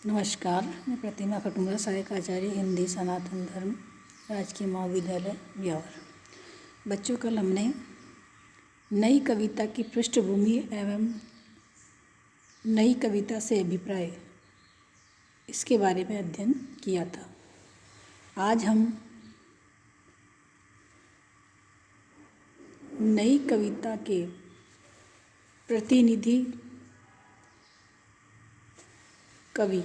नमस्कार, मैं प्रतिमा खटुंगरा, सहायक आचार्य हिंदी सनातन धर्म, राजकीय महाविद्यालय ब्यावर। बच्चों कल हमने नई कविता की पृष्ठभूमि एवं नई कविता से अभिप्राय इसके बारे में अध्ययन किया था। आज हम नई कविता के प्रतिनिधि कवि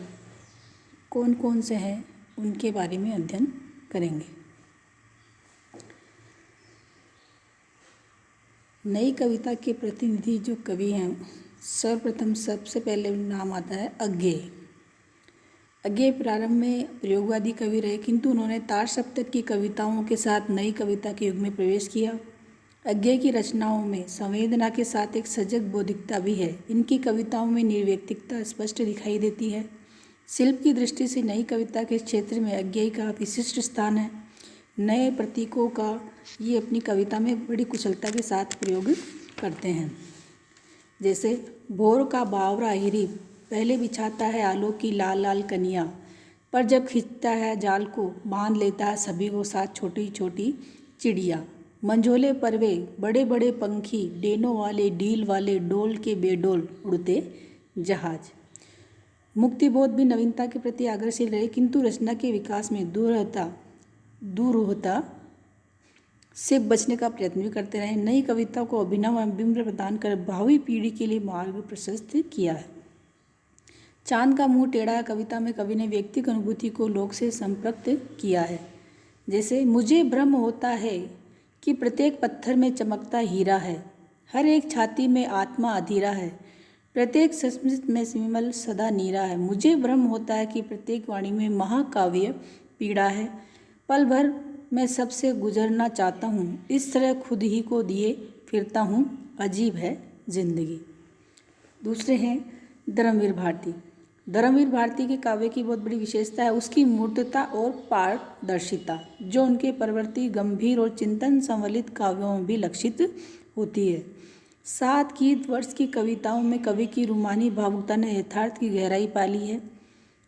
कौन कौन से हैं उनके बारे में अध्ययन करेंगे। नई कविता के प्रतिनिधि जो कवि हैं, सर्वप्रथम सबसे पहले नाम आता है अज्ञेय। अज्ञेय प्रारंभ में प्रयोगवादी कवि रहे, किंतु उन्होंने तार सप्तक की कविताओं के साथ नई कविता के युग में प्रवेश किया। अज्ञेय की रचनाओं में संवेदना के साथ एक सजग बौद्धिकता भी है। इनकी कविताओं में निर्व्यक्तिकता स्पष्ट दिखाई देती है। शिल्प की दृष्टि से नई कविता के क्षेत्र में अज्ञेय का विशिष्ट स्थान है। नए प्रतीकों का ये अपनी कविता में बड़ी कुशलता के साथ प्रयोग करते हैं। जैसे भोर का बावरा हिरी पहले बिछाता है आलोक की लाल लाल कनिया, पर जब खींचता है जाल को बांध लेता है सभी को साथ छोटी छोटी चिड़िया। मंझोले परवे बड़े बड़े पंखी, डेनों वाले डील वाले डोल के बेडोल उड़ते जहाज। मुक्तिबोध भी नवीनता के प्रति आग्रहशील रहे, किंतु रचना के विकास में दूरता से बचने का प्रयत्न भी करते रहे। नई कविता को अभिनव एवं बिंब प्रदान कर भावी पीढ़ी के लिए मार्ग प्रशस्त किया है। चांद का मुंह टेढ़ा कविता में कवि ने व्यक्तिगत अनुभूति को लोक से संपृक्त किया है। जैसे मुझे भ्रम होता है कि प्रत्येक पत्थर में चमकता हीरा है, हर एक छाती में आत्मा अधीरा है, प्रत्येक संस्मृत में विमल सदा नीरा है। मुझे भ्रम होता है कि प्रत्येक वाणी में महाकाव्य पीड़ा है, पल भर मैं सबसे गुजरना चाहता हूँ, इस तरह खुद ही को दिए फिरता हूँ, अजीब है जिंदगी। दूसरे हैं धर्मवीर भारती। धर्मवीर भारती के काव्य की बहुत बड़ी विशेषता है उसकी मूर्तता और पारदर्शिता, जो उनके परवर्ती गंभीर और चिंतन संवलित काव्यों में भी लक्षित होती है। 7 गीत वर्ष की कविताओं में कवि की रूमानी भावुकता ने यथार्थ की गहराई पाली है।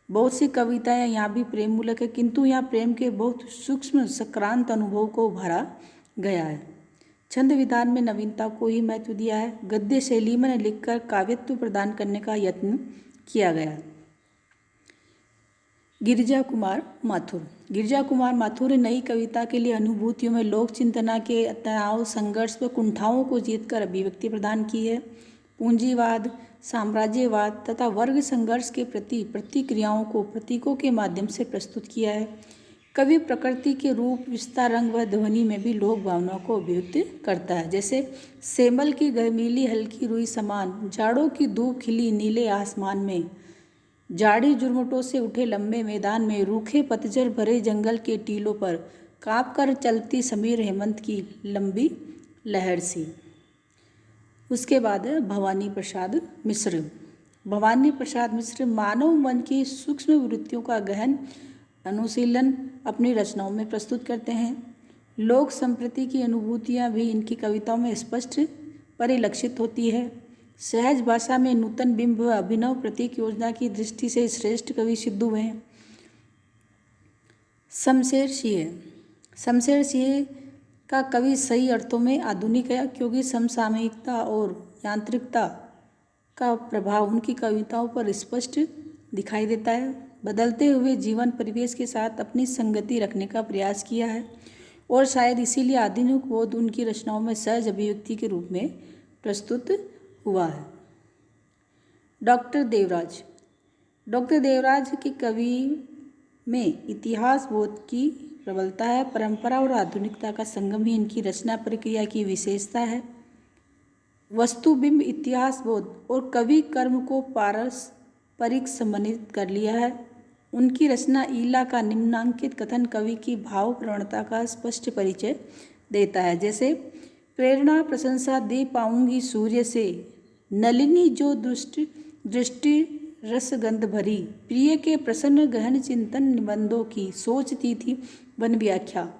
बहुत सी कविताएं यहाँ भी प्रेम मूलक है, किंतु यहाँ प्रेम के बहुत सूक्ष्म सक्रांत अनुभव को उभारा गया है। छंद विधान में नवीनता को ही महत्व दिया है। गद्य शैली में लिखकर काव्यत्व प्रदान करने का यत्न किया गया। गिरिजा कुमार माथुर। गिरिजा कुमार माथुर ने नई कविता के लिए अनुभूतियों में लोक चिंतना के तनाव, संघर्ष व कुंठाओं को जीतकर अभिव्यक्ति प्रदान की है। पूंजीवाद, साम्राज्यवाद तथा वर्ग संघर्ष के प्रति प्रतिक्रियाओं को प्रतीकों के माध्यम से प्रस्तुत किया है। कवि प्रकृति के रूप, विस्तार, रंग व ध्वनि में भी लोक भावनाओं को अभिव्यक्त करता है। जैसे सेमल की गर्मीली हल्की रुई समान, जाड़ों की धूप खिली नीले आसमान में, जाड़ी जुर्मटों से उठे लंबे मैदान में, रूखे पतझर भरे जंगल के टीलों पर, काँप कर चलती समीर हेमंत की लंबी लहर सी। उसके बाद है भवानी प्रसाद मिश्र। भवानी प्रसाद मिश्र मानव मन की सूक्ष्म वृत्तियों का गहन अनुशीलन अपनी रचनाओं में प्रस्तुत करते हैं। लोक संप्रति की अनुभूतियाँ भी इनकी कविताओं में स्पष्ट परिलक्षित होती है। सहज भाषा में नूतन बिंब व अभिनव प्रतीक योजना की दृष्टि से श्रेष्ठ कवि सिद्ध हुए हैं। शमशेर सिंह का कवि सही अर्थों में आधुनिक है, क्योंकि समसामयिकता और यांत्रिकता का प्रभाव उनकी कविताओं पर स्पष्ट दिखाई देता है। बदलते हुए जीवन परिवेश के साथ अपनी संगति रखने का प्रयास किया है और शायद इसीलिए आधुनिक बोध उनकी रचनाओं में सहज अभिव्यक्ति के रूप में प्रस्तुत हुआ है। डॉक्टर देवराज के कवि में इतिहास बोध की प्रबलता है। परंपरा और आधुनिकता का संगम ही इनकी रचना प्रक्रिया की विशेषता है। वस्तुबिंब, इतिहास बोध और कवि कर्म को पारस्परिक समन्वित कर लिया है। उनकी रचना ईला का निम्नांकित कथन कवि की भाव प्रवणता का स्पष्ट परिचय देता है। जैसे प्रेरणा प्रशंसा दे पाऊंगी सूर्य से, नलिनी जो दृष्टि रसगंध भरी, प्रिय के प्रसन्न गहन चिंतन निबंधों की, सोचती थी वन व्याख्या,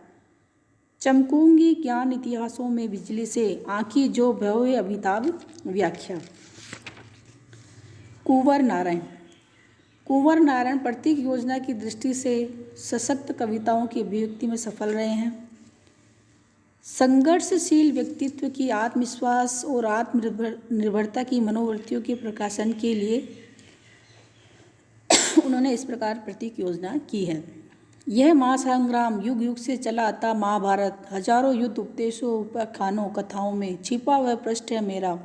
चमकूंगी ज्ञान इतिहासों में बिजली से, आँखी जो भय अमिताभ व्याख्या। कुंवर नारायण कुंवर नारायण प्रतीक योजना की दृष्टि से सशक्त कविताओं की अभिव्यक्ति में सफल रहे हैं। संघर्षशील व्यक्तित्व की आत्मविश्वास और आत्मनिर्भरता की मनोवृत्तियों के प्रकाशन के लिए उन्होंने इस प्रकार प्रतीक योजना की है। यह महासंग्राम युग युग से चला आता महाभारत, हजारों युद्ध उपदेशों उपाख्यानों कथाओं में छिपा हुआ पृष्ठ है मेरा,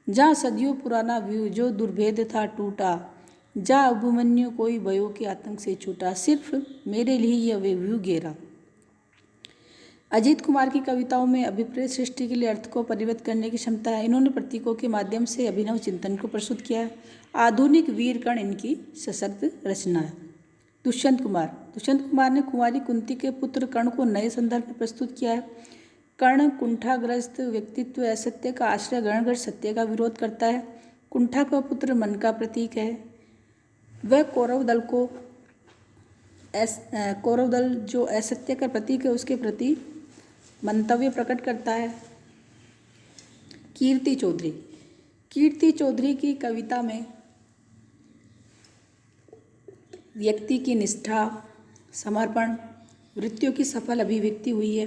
जहाँ सदियों पुराना व्यू जो दुर्भेद था टूटा, जहाँ अभिमन्यु कोई भयों के आतंक से छूटा, सिर्फ मेरे लिए यह व्यू घेरा। अजीत कुमार की कविताओं में अभिप्रेत सृष्टि के लिए अर्थ को परिवर्तित करने की क्षमता है। इन्होंने प्रतीकों के माध्यम से अभिनव चिंतन को प्रस्तुत किया है। आधुनिक वीर कर्ण इनकी सशक्त रचना है। दुष्यंत कुमार ने कुंवारी कुंती के पुत्र कर्ण को नए संदर्भ में प्रस्तुत किया है। कर्ण कुंठाग्रस्त व्यक्तित्व असत्य का आश्रय ग्रहण कर सत्य का विरोध करता है। कुंठा का पुत्र मन का प्रतीक है। वह कौरव दल जो असत्य का प्रतीक है उसके प्रति मंतव्य प्रकट करता है। कीर्ति चौधरी की कविता में व्यक्ति की निष्ठा, समर्पण, वृत्तियों की सफल अभिव्यक्ति हुई है।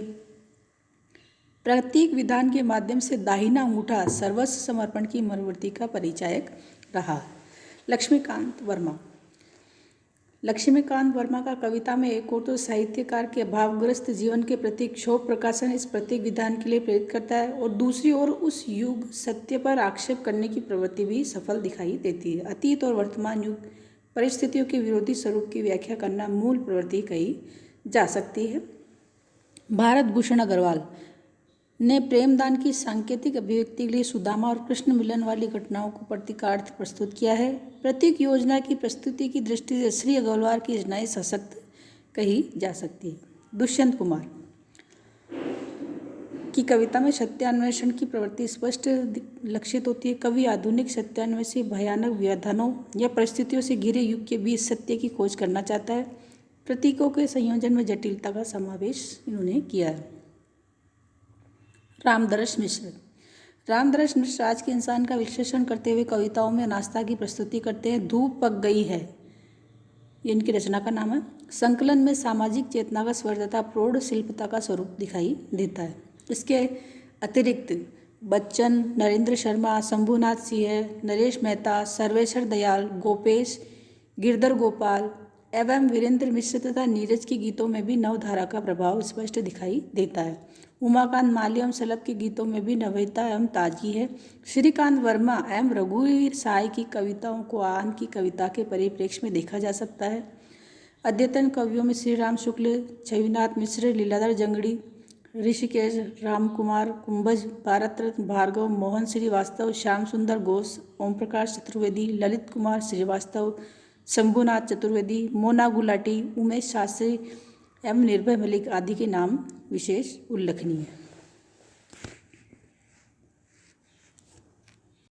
प्रतीक विधान के माध्यम से दाहिना अंगूठा सर्वस्व समर्पण की मनोवृत्ति का परिचायक रहा। लक्ष्मीकांत वर्मा का कविता में एक और तो साहित्यकार के भावग्रस्त जीवन के प्रति क्षोभ प्रकाशन इस प्रतीक विधान के लिए प्रेरित करता है, और दूसरी ओर उस युग सत्य पर आक्षेप करने की प्रवृत्ति भी सफल दिखाई देती है। अतीत और वर्तमान युग परिस्थितियों के विरोधी स्वरूप की व्याख्या करना मूल प्रवृत्ति कही जा सकती है। भारत भूषण अग्रवाल ने प्रेमदान की सांकेतिक अभिव्यक्ति के लिए सुदामा और कृष्ण मिलन वाली घटनाओं को प्रतीकार्थ प्रस्तुत किया है। प्रतीक योजना की प्रस्तुति की दृष्टि से श्री अग्रवाल की रचनाएं सशक्त कही जा सकती है। दुष्यंत कुमार की कविता में सत्यान्वेषण की प्रवृत्ति स्पष्ट लक्षित होती है। कवि आधुनिक सत्यान्वेषी भयानक व्यवधानों या परिस्थितियों से घिरे युग के बीच सत्य की खोज करना चाहता है। प्रतीकों के संयोजन में जटिलता का समावेश इन्होंने किया है। रामदरस मिश्र आज के इंसान का विश्लेषण करते हुए कविताओं में अनास्था की प्रस्तुति करते हैं। धूप पक गई है, ये इनकी रचना का नाम है। संकलन में सामाजिक चेतना का स्वर तथा प्रौढ़ शिल्पता का स्वरूप दिखाई देता है। इसके अतिरिक्त बच्चन, नरेंद्र शर्मा, शंभुनाथ सिंह, नरेश मेहता, सर्वेश्वर दयाल, गोपेश, गिरधर गोपाल एवं वीरेंद्र मिश्र तथा नीरज के गीतों में भी नवधारा का प्रभाव स्पष्ट दिखाई देता है। उमाकांत माली एवं सलभ के गीतों में भी नवीनता एवं ताजगी है। श्रीकांत वर्मा एवं रघुवीर साय की कविताओं को आहन की कविता के परिप्रेक्ष्य में देखा जा सकता है। अद्यतन कवियों में श्री राम शुक्ल, छविनाथ मिश्र, लीलाधर जंगड़ी, ऋषिकेश रामकुमार कुंभज, भारत रत्न भार्गव, मोहन श्रीवास्तव, श्याम सुंदर घोष, ओम प्रकाश चतुर्वेदी, ललित कुमार श्रीवास्तव, शंभुनाथ चतुर्वेदी, मोना गुलाटी, उमेश शास्त्री एवं निर्भय मलिक आदि के नाम विशेष उल्लेखनीय है।